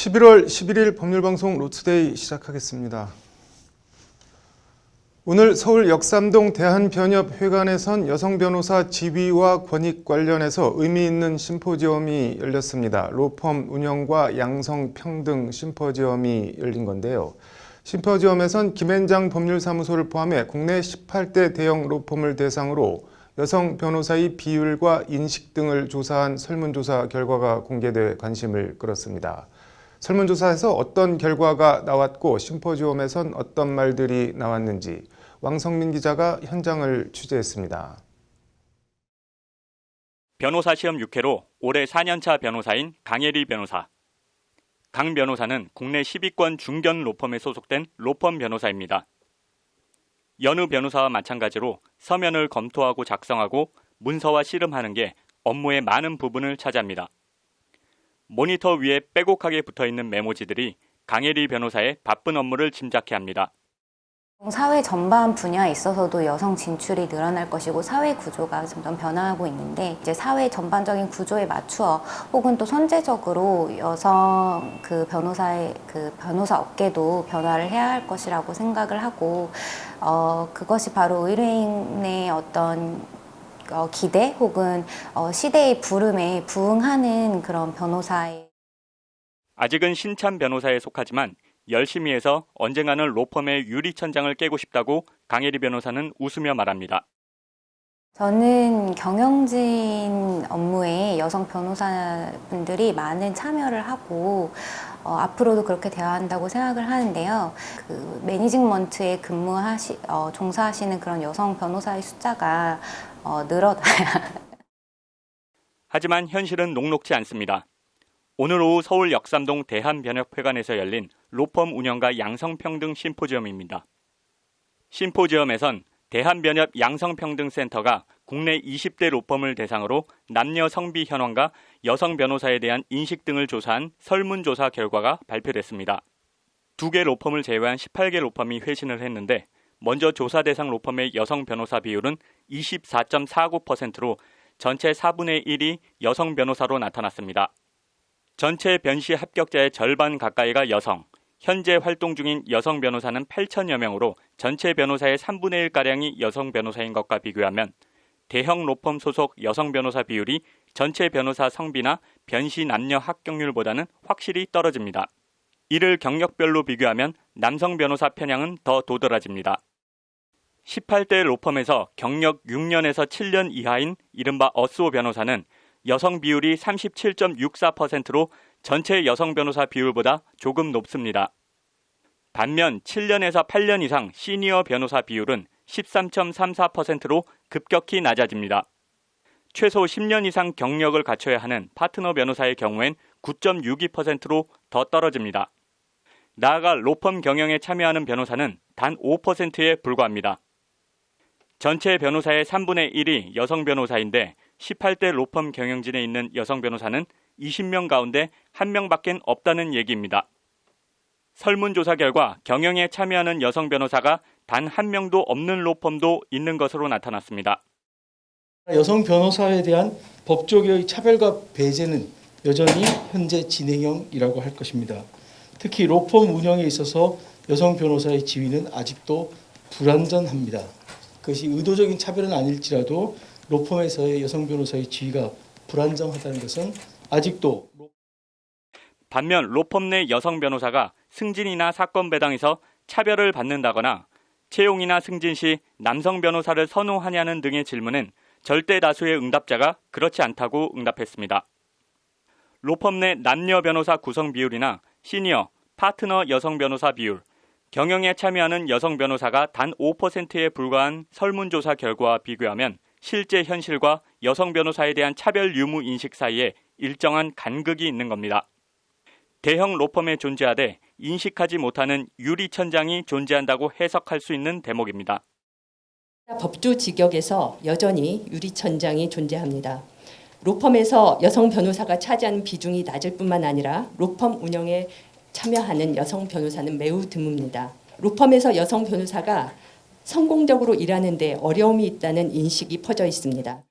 11월 11일 법률방송 로투데이 시작하겠습니다. 오늘 서울 역삼동 대한변협회관에선 여성 변호사 지위와 권익 관련해서 의미 있는 심포지엄이 열렸습니다. 로펌 운영과 양성평등 심포지엄이 열린 건데요. 심포지엄에선 김앤장 법률사무소를 포함해 국내 18대 대형 로펌을 대상으로 여성 변호사의 비율과 인식 등을 조사한 설문조사 결과가 공개돼 관심을 끌었습니다. 설문조사에서 어떤 결과가 나왔고 심포지엄에선 어떤 말들이 나왔는지 왕성민 기자가 현장을 취재했습니다. 변호사 시험 6회로 올해 4년차 변호사인 강예리 변호사. 강 변호사는 국내 10위권 중견 로펌에 소속된 로펌 변호사입니다. 여느 변호사와 마찬가지로 서면을 검토하고 작성하고 문서와 씨름하는 게 업무의 많은 부분을 차지합니다. 모니터 위에 빼곡하게 붙어있는 메모지들이 강예리 변호사의 바쁜 업무를 짐작케 합니다. 사회 전반 분야에 있어서도 여성 진출이 늘어날 것이고 사회 구조가 점점 변화하고 있는데 이제 사회 전반적인 구조에 맞추어 혹은 또 선제적으로 여성 변호사 업계도 변화를 해야 할 것이라고 생각을 하고 그것이 바로 의뢰인의 어떤 기대 혹은 시대의 부름에 부응하는 그런 변호사의 아직은 신참 변호사에 속하지만 열심히 해서 언젠가는 로펌의 유리천장을 깨고 싶다고 강예리 변호사는 웃으며 말합니다. 저는 경영진 업무에 여성 변호사분들이 많은 참여를 하고 앞으로도 그렇게 되어야 한다고 생각을 하는데요. 그 매니지먼트에 종사하시는 그런 여성 변호사의 숫자가 늘어나야. 하지만 현실은 녹록지 않습니다. 오늘 오후 서울 역삼동 대한변협회관에서 열린 로펌 운영가 양성평등 심포지엄입니다. 심포지엄에선 대한변협 양성평등센터가 국내 20대 로펌을 대상으로 남녀 성비 현황과 여성 변호사에 대한 인식 등을 조사한 설문조사 결과가 발표됐습니다. 2개 로펌을 제외한 18개 로펌이 회신을 했는데 먼저 조사 대상 로펌의 여성 변호사 비율은 24.49%로 전체 4분의 1이 여성 변호사로 나타났습니다. 전체 변시 합격자의 절반 가까이가 여성, 현재 활동 중인 여성 변호사는 8천여 명으로 전체 변호사의 3분의 1가량이 여성 변호사인 것과 비교하면 대형 로펌 소속 여성 변호사 비율이 전체 변호사 성비나 변시 남녀 합격률보다는 확실히 떨어집니다. 이를 경력별로 비교하면 남성 변호사 편향은 더 도드라집니다. 18대 로펌에서 경력 6년에서 7년 이하인 이른바 어스오 변호사는 여성 비율이 37.64%로 전체 여성 변호사 비율보다 조금 높습니다. 반면 7년에서 8년 이상 시니어 변호사 비율은 13.34%로 급격히 낮아집니다. 최소 10년 이상 경력을 갖춰야 하는 파트너 변호사의 경우엔 9.62%로 더 떨어집니다. 나아가 로펌 경영에 참여하는 변호사는 단 5%에 불과합니다. 전체 변호사의 3분의 1이 여성 변호사인데 18대 로펌 경영진에 있는 여성 변호사는 20명 가운데 1명밖에 없다는 얘기입니다. 설문조사 결과 경영에 참여하는 여성 변호사가 단 1명도 없는 로펌도 있는 것으로 나타났습니다. 여성 변호사에 대한 법조계의 차별과 배제는 여전히 현재 진행형이라고 할 것입니다. 특히 로펌 운영에 있어서 여성 변호사의 지위는 아직도 불완전합니다. 그것이 의도적인 차별은 아닐지라도 로펌에서의 여성 변호사의 지위가 불안정하다는 것은 아직도. 반면 로펌 내 여성 변호사가 승진이나 사건 배당에서 차별을 받는다거나 채용이나 승진 시 남성 변호사를 선호하냐는 등의 질문은 절대 다수의 응답자가 그렇지 않다고 응답했습니다. 로펌 내 남녀 변호사 구성 비율이나 시니어, 파트너 여성 변호사 비율, 경영에 참여하는 여성 변호사가 단 5%에 불과한 설문조사 결과와 비교하면 실제 현실과 여성 변호사에 대한 차별 유무 인식 사이에 일정한 간극이 있는 겁니다. 대형 로펌에 존재하되 인식하지 못하는 유리천장이 존재한다고 해석할 수 있는 대목입니다. 법조 직역에서 여전히 유리천장이 존재합니다. 로펌에서 여성 변호사가 차지하는 비중이 낮을 뿐만 아니라 로펌 운영에 참여하는 여성 변호사는 매우 드뭅니다. 로펌에서 여성 변호사가 성공적으로 일하는 데 어려움이 있다는 인식이 퍼져 있습니다.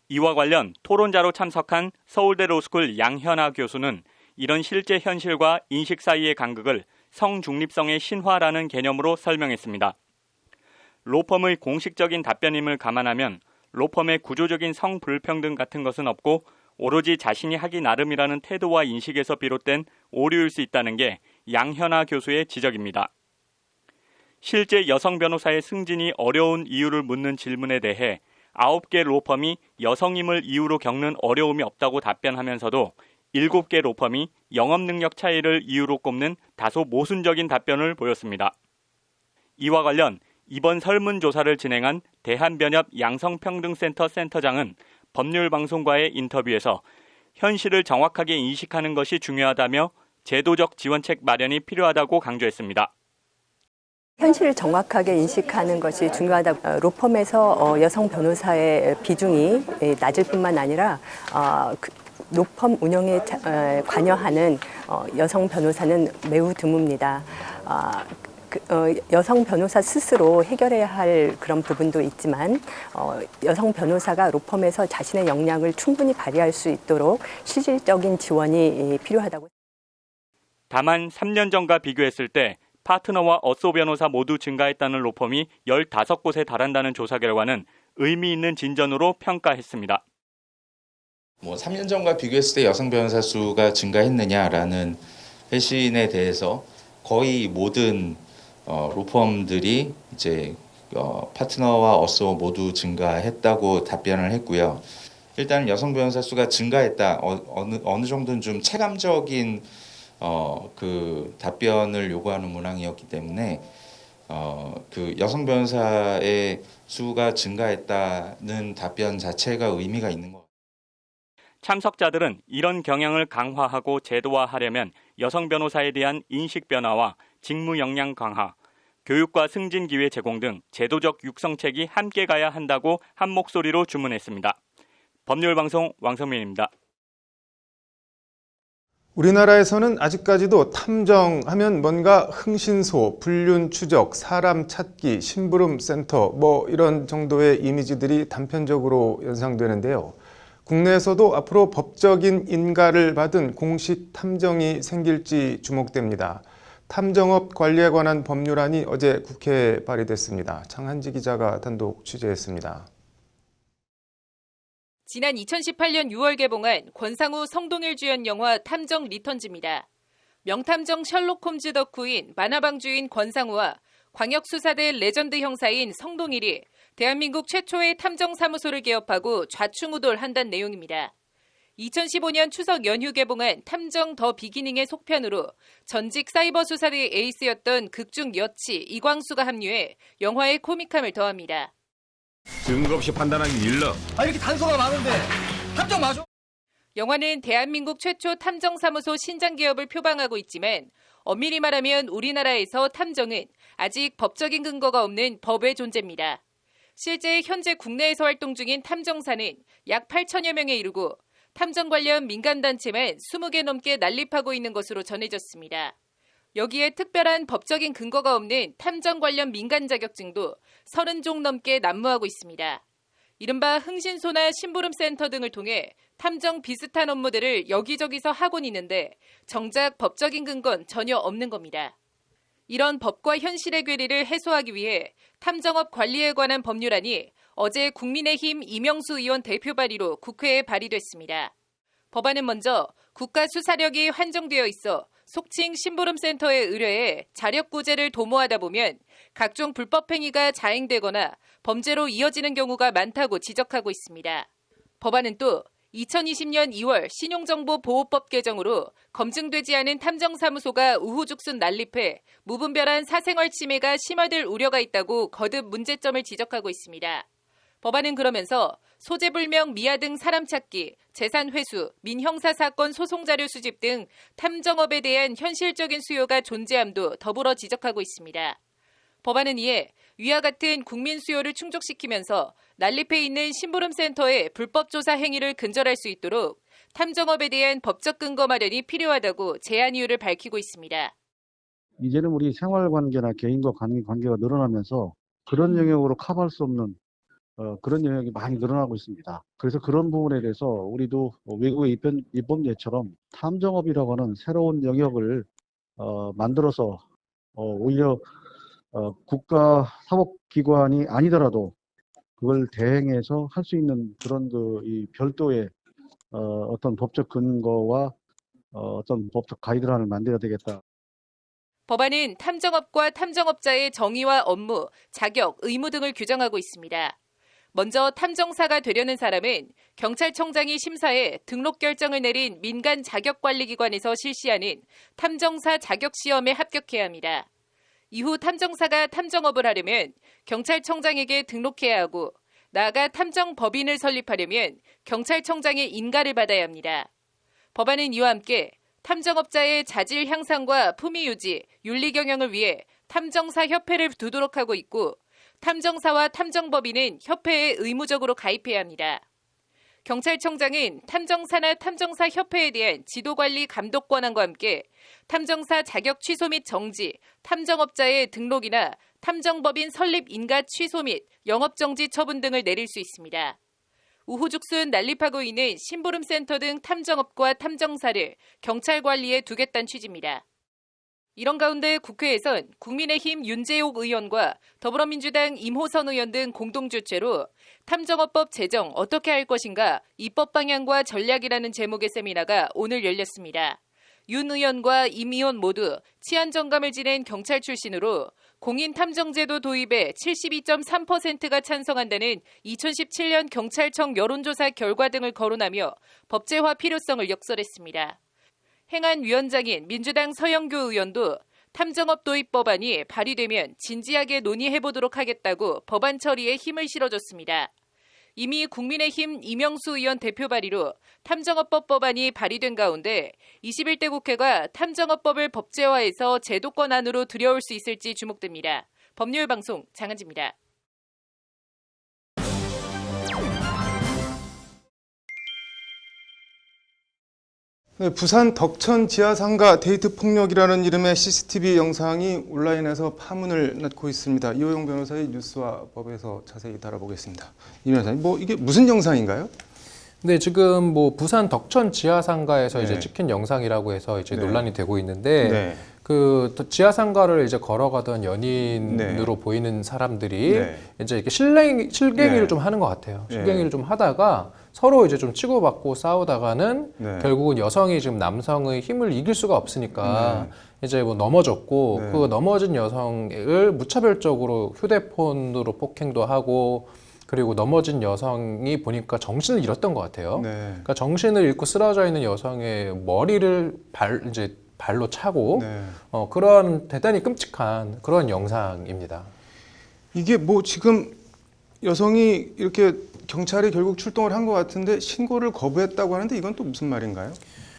이와 관련 토론자로 참석한 서울대 로스쿨 양현아 교수는 이런 실제 현실과 인식 사이의 간극을 성중립성의 신화라는 개념으로 설명했습니다. 로펌의 공식적인 답변임을 감안하면 로펌의 구조적인 성불평등 같은 것은 없고 오로지 자신이 하기 나름이라는 태도와 인식에서 비롯된 오류일 수 있다는 게 양현아 교수의 지적입니다. 실제 여성 변호사의 승진이 어려운 이유를 묻는 질문에 대해 9개 로펌이 여성임을 이유로 겪는 어려움이 없다고 답변하면서도 7개 로펌이 영업 능력 차이를 이유로 꼽는 다소 모순적인 답변을 보였습니다. 이와 관련 이번 설문조사를 진행한 대한변협 양성평등센터 센터장은 법률방송과의 인터뷰에서 현실을 정확하게 인식하는 것이 중요하다며 제도적 지원책 마련이 필요하다고 강조했습니다. 현실을 정확하게 인식하는 것이 중요하다. 로펌에서 여성 변호사의 비중이 낮을 뿐만 아니라 로펌 운영에 관여하는 여성 변호사는 매우 드뭅니다. 여성 변호사 스스로 해결해야 할 그런 부분도 있지만 여성 변호사가 로펌에서 자신의 역량을 충분히 발휘할 수 있도록 실질적인 지원이 필요하다고. 다만 3년 전과 비교했을 때 파트너와 어소 변호사 모두 증가했다는 로펌이 15곳에 달한다는 조사 결과는 의미 있는 진전으로 평가했습니다. 3년 전과 비교했을 때 여성 변호사 수가 증가했느냐라는 회신에 대해서 거의 모든 로펌들이 이제 파트너와 어소 모두 증가했다고 답변을 했고요. 일단 여성 변호사 수가 증가했다. 어느 정도는 좀 체감적인 그 답변을 요구하는 문항이었기 때문에 그 여성 변호사의 수가 증가했다는 답변 자체가 의미가 있는 것 같아요. 참석자들은 이런 경향을 강화하고 제도화하려면 여성 변호사에 대한 인식 변화와 직무 역량 강화, 교육과 승진 기회 제공 등 제도적 육성책이 함께 가야 한다고 한 목소리로 주문했습니다. 법률방송 왕성민입니다. 우리나라에서는 아직까지도 탐정하면 뭔가 흥신소, 불륜 추적, 사람 찾기, 심부름 센터 이런 정도의 이미지들이 단편적으로 연상되는데요. 국내에서도 앞으로 법적인 인가를 받은 공식 탐정이 생길지 주목됩니다. 탐정업 관리에 관한 법률안이 어제 국회에 발의됐습니다. 장한지 기자가 단독 취재했습니다. 지난 2018년 6월 개봉한 권상우 성동일 주연 영화 탐정 리턴즈입니다. 명탐정 셜록 홈즈 덕후인 만화방 주인 권상우와 광역수사대 레전드 형사인 성동일이 대한민국 최초의 탐정사무소를 개업하고 좌충우돌한다는 내용입니다. 2015년 추석 연휴 개봉한 탐정 더 비기닝의 속편으로 전직 사이버 수사대 에이스였던 극중 여치 이광수가 합류해 영화의 코믹함을 더합니다. 증거 없이 판단하기 일러. 이렇게 단서가 많은데 탐정 맞아? 영화는 대한민국 최초 탐정사무소 신장 개업을 표방하고 있지만 엄밀히 말하면 우리나라에서 탐정은 아직 법적인 근거가 없는 법의 존재입니다. 실제 현재 국내에서 활동 중인 탐정사는 약 8천여 명에 이르고 탐정 관련 민간단체만 20개 넘게 난립하고 있는 것으로 전해졌습니다. 여기에 특별한 법적인 근거가 없는 탐정 관련 민간 자격증도 30종 넘게 난무하고 있습니다. 이른바 흥신소나 심부름센터 등을 통해 탐정 비슷한 업무들을 여기저기서 하곤 있는데 정작 법적인 근거는 전혀 없는 겁니다. 이런 법과 현실의 괴리를 해소하기 위해 탐정업 관리에 관한 법률안이 어제 국민의힘 이명수 의원 대표 발의로 국회에 발의됐습니다. 법안은 먼저 국가수사력이 한정되어 있어 속칭 심부름센터에 의뢰해 자력구제를 도모하다 보면 각종 불법 행위가 자행되거나 범죄로 이어지는 경우가 많다고 지적하고 있습니다. 법안은 또 2020년 2월 신용정보보호법 개정으로 검증되지 않은 탐정사무소가 우후죽순 난립해 무분별한 사생활 침해가 심화될 우려가 있다고 거듭 문제점을 지적하고 있습니다. 법안은 그러면서 소재불명 미아 등 사람 찾기, 재산 회수, 민형사사건 소송자료 수집 등 탐정업에 대한 현실적인 수요가 존재함도 더불어 지적하고 있습니다. 법안은 이에 위와 같은 국민 수요를 충족시키면서 난립해 있는 심부름센터의 불법 조사 행위를 근절할 수 있도록 탐정업에 대한 법적 근거 마련이 필요하다고 제안 이유를 밝히고 있습니다. 이제는 우리 생활관계나 개인과 관계가 늘어나면서 그런 영역으로 커버할 수 없는 그런 영역이 많이 늘어나고 있습니다. 그래서 그런 부분에 대해서 우리도 외국의 입법례처럼 탐정업이라고 하는 새로운 영역을 만들어서 오히려 국가 사법기관이 아니더라도 그걸 대행해서 할 수 있는 그런 이 별도의 어떤 법적 근거와 어떤 법적 가이드라인을 만들어야 되겠다. 법안은 탐정업과 탐정업자의 정의와 업무, 자격, 의무 등을 규정하고 있습니다. 먼저 탐정사가 되려는 사람은 경찰청장이 심사해 등록 결정을 내린 민간 자격관리기관에서 실시하는 탐정사 자격시험에 합격해야 합니다. 이후 탐정사가 탐정업을 하려면 경찰청장에게 등록해야 하고 나아가 탐정법인을 설립하려면 경찰청장의 인가를 받아야 합니다. 법안은 이와 함께 탐정업자의 자질 향상과 품위 유지, 윤리 경영을 위해 탐정사 협회를 두도록 하고 있고 탐정사와 탐정법인은 협회에 의무적으로 가입해야 합니다. 경찰청장은 탐정사나 탐정사 협회에 대한 지도관리 감독 권한과 함께 탐정사 자격 취소 및 정지, 탐정업자의 등록이나 탐정법인 설립 인가 취소 및 영업정지 처분 등을 내릴 수 있습니다. 우후죽순 난립하고 있는 심부름센터 등 탐정업과 탐정사를 경찰 관리에 두겠다는 취지입니다. 이런 가운데 국회에선 국민의힘 윤재옥 의원과 더불어민주당 임호선 의원 등 공동주최로 탐정업법 제정 어떻게 할 것인가 입법 방향과 전략이라는 제목의 세미나가 오늘 열렸습니다. 윤 의원과 임 의원 모두 치안 정감을 지낸 경찰 출신으로 공인 탐정제도 도입에 72.3%가 찬성한다는 2017년 경찰청 여론조사 결과 등을 거론하며 법제화 필요성을 역설했습니다. 행안 위원장인 민주당 서영교 의원도 탐정업 도입 법안이 발의되면 진지하게 논의해보도록 하겠다고 법안 처리에 힘을 실어줬습니다. 이미 국민의힘 이명수 의원 대표 발의로 탐정업법 법안이 발의된 가운데 21대 국회가 탐정업법을 법제화해서 제도권 안으로 들여올 수 있을지 주목됩니다. 법률방송 장은지입니다. 네, 부산 덕천 지하상가 데이트 폭력이라는 이름의 CCTV 영상이 온라인에서 파문을 낳고 있습니다. 이호영 변호사의 뉴스와 법에서 자세히 다뤄보겠습니다. 이 변호사님, 이게 무슨 영상인가요? 네, 지금 부산 덕천 지하상가에서 네. 이제 찍힌 영상이라고 해서 이제 네. 논란이 되고 있는데 네. 그 지하상가를 이제 걸어가던 연인으로 네. 보이는 사람들이 네. 이제 이렇게 실갱이를 네. 좀 하는 것 같아요. 네. 실갱이를 좀 하다가 서로 이제 좀 치고받고 싸우다가는 네. 결국은 여성이 지금 남성의 힘을 이길 수가 없으니까 이제 넘어졌고 네. 그 넘어진 여성을 무차별적으로 휴대폰으로 폭행도 하고 그리고 넘어진 여성이 보니까 정신을 잃었던 것 같아요. 네. 그러니까 정신을 잃고 쓰러져 있는 여성의 머리를 발로 차고 네. 그런 대단히 끔찍한 그런 영상입니다. 이게 지금 여성이 이렇게 경찰이 결국 출동을 한 것 같은데 신고를 거부했다고 하는데 이건 또 무슨 말인가요?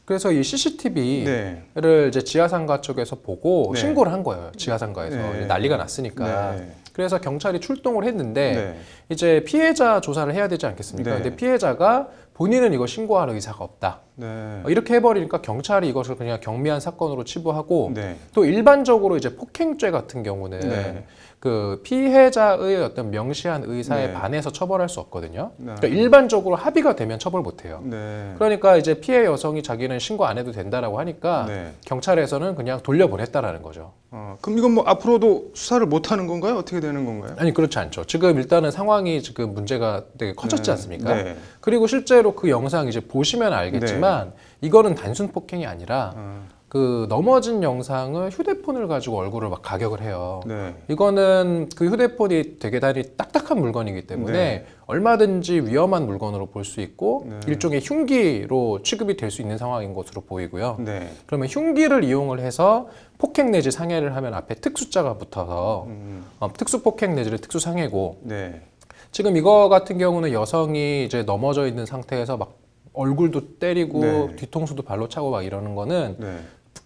그래서 이 CCTV를 네. 이제 지하상가 쪽에서 보고 네. 신고를 한 거예요. 지하상가에서 네. 난리가 났으니까. 네. 그래서 경찰이 출동을 했는데 네. 이제 피해자 조사를 해야 되지 않겠습니까? 네. 근데 피해자가 본인은 이거 신고할 의사가 없다. 네. 이렇게 해버리니까 경찰이 이것을 그냥 경미한 사건으로 치부하고 네. 또 일반적으로 이제 폭행죄 같은 경우는 네. 그 피해자의 어떤 명시한 의사에 네. 반해서 처벌할 수 없거든요. 네. 그러니까 일반적으로 합의가 되면 처벌 못해요. 네. 그러니까 이제 피해 여성이 자기는 신고 안 해도 된다라고 하니까 네. 경찰에서는 그냥 돌려보냈다라는 거죠. 그럼 이건 앞으로도 수사를 못 하는 건가요? 어떻게 되는 건가요? 아니 그렇지 않죠. 지금 일단은 상황이 지금 문제가 되게 커졌지 네. 않습니까? 네. 그리고 실제로 그 영상 이제 보시면 알겠지만 이거는 단순 폭행이 아니라 그 넘어진 영상을 휴대폰을 가지고 얼굴을 막 가격을 해요. 네. 이거는 그 휴대폰이 되게 딱딱한 물건이기 때문에 네. 얼마든지 위험한 물건으로 볼 수 있고 네. 일종의 흉기로 취급이 될 수 있는 상황인 것으로 보이고요. 네. 그러면 흉기를 이용을 해서 폭행 내지 상해를 하면 앞에 특수자가 붙어서 특수폭행 내지는 특수상해고 네. 지금 이거 같은 경우는 여성이 이제 넘어져 있는 상태에서 막 얼굴도 때리고 네. 뒤통수도 발로 차고 막 이러는 거는 네.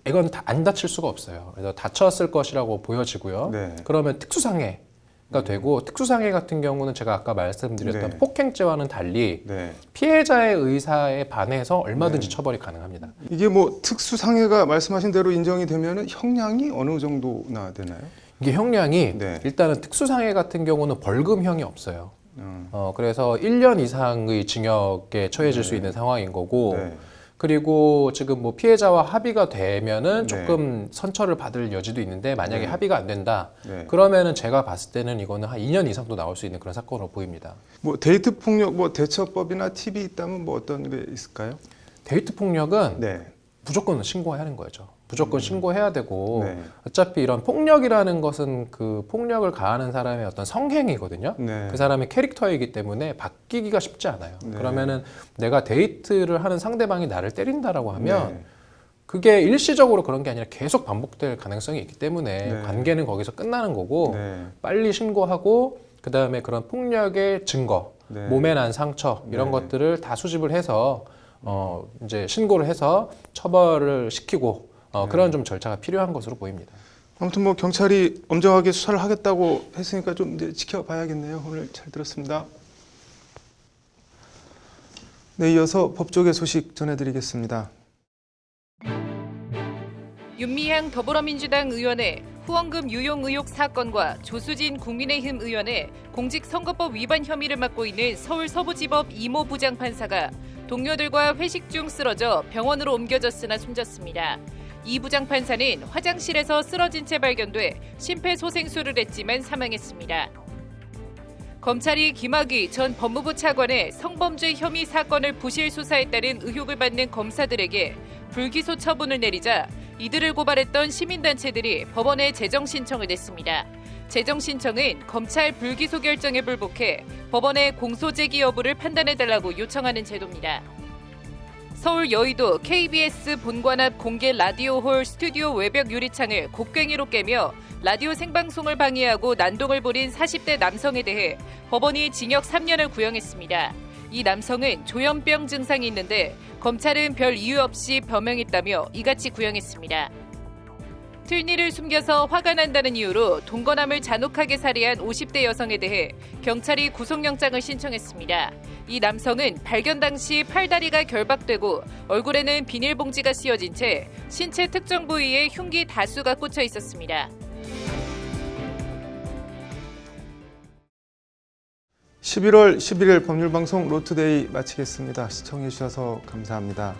이건 안 다칠 수가 없어요. 그래서 다쳤을 것이라고 보여지고요. 네. 그러면 특수상해가 되고 특수상해 같은 경우는 제가 아까 말씀드렸던 네. 폭행죄와는 달리 네. 피해자의 의사에 반해서 얼마든지 처벌이 가능합니다. 이게 특수상해가 말씀하신 대로 인정이 되면은 형량이 어느 정도나 되나요? 이게 형량이 네. 일단은 특수상해 같은 경우는 벌금형이 없어요. 그래서 1년 이상의 징역에 처해질 수 있는 상황인 거고 네. 그리고 지금 뭐 피해자와 합의가 되면은 조금 선처를 받을 여지도 있는데 만약에 합의가 안 된다 그러면은 제가 봤을 때는 이거는 한 2년 이상도 나올 수 있는 그런 사건으로 보입니다. 뭐 데이트 폭력 뭐 대처법이나 팁이 있다면 뭐 어떤 게 있을까요? 데이트 폭력은 네. 무조건 신고해야 하는 거죠. 무조건 신고해야 되고 네. 어차피 이런 폭력이라는 것은 그 폭력을 가하는 사람의 어떤 성행위거든요. 네. 그 사람의 캐릭터이기 때문에 바뀌기가 쉽지 않아요. 네. 그러면은 내가 데이트를 하는 상대방이 나를 때린다라고 하면 네. 그게 일시적으로 그런 게 아니라 계속 반복될 가능성이 있기 때문에 네. 관계는 거기서 끝나는 거고 네. 빨리 신고하고 그 다음에 그런 폭력의 증거, 네. 몸에 난 상처 이런 네. 것들을 다 수집을 해서 이제 신고를 해서 처벌을 시키고 그런 좀 절차가 필요한 것으로 보입니다. 아무튼 뭐 경찰이 엄정하게 수사를 하겠다고 했으니까 좀 이제 지켜봐야겠네요. 오늘 잘 들었습니다. 네, 이어서 법조계 소식 전해드리겠습니다. 윤미향 더불어민주당 의원의 후원금 유용 의혹 사건과 조수진 국민의힘 의원의 공직선거법 위반 혐의를 맡고 있는 서울 서부지법 이모 부장판사가 동료들과 회식 중 쓰러져 병원으로 옮겨졌으나 숨졌습니다. 이 부장판사는 화장실에서 쓰러진 채 발견돼 심폐소생술을 했지만 사망했습니다. 검찰이 김학의 전 법무부 차관의 성범죄 혐의 사건을 부실 수사했다는 의혹을 받는 검사들에게 불기소 처분을 내리자 이들을 고발했던 시민단체들이 법원에 재정 신청을 냈습니다. 재정 신청은 검찰 불기소 결정에 불복해 법원의 공소 제기 여부를 판단해달라고 요청하는 제도입니다. 서울 여의도 KBS 본관 앞 공개 라디오홀 스튜디오 외벽 유리창을 곡괭이로 깨며 라디오 생방송을 방해하고 난동을 부린 40대 남성에 대해 법원이 징역 3년을 구형했습니다. 이 남성은 조현병 증상이 있는데 검찰은 별 이유 없이 변명했다며 이같이 구형했습니다. 틀니를 숨겨서 화가 난다는 이유로 동거남을 잔혹하게 살해한 50대 여성에 대해 경찰이 구속영장을 신청했습니다. 이 남성은 발견 당시 팔다리가 결박되고 얼굴에는 비닐봉지가 씌워진 채 신체 특정 부위에 흉기 다수가 꽂혀 있었습니다. 11월 11일 법률방송 로투데이 마치겠습니다. 시청해주셔서 감사합니다.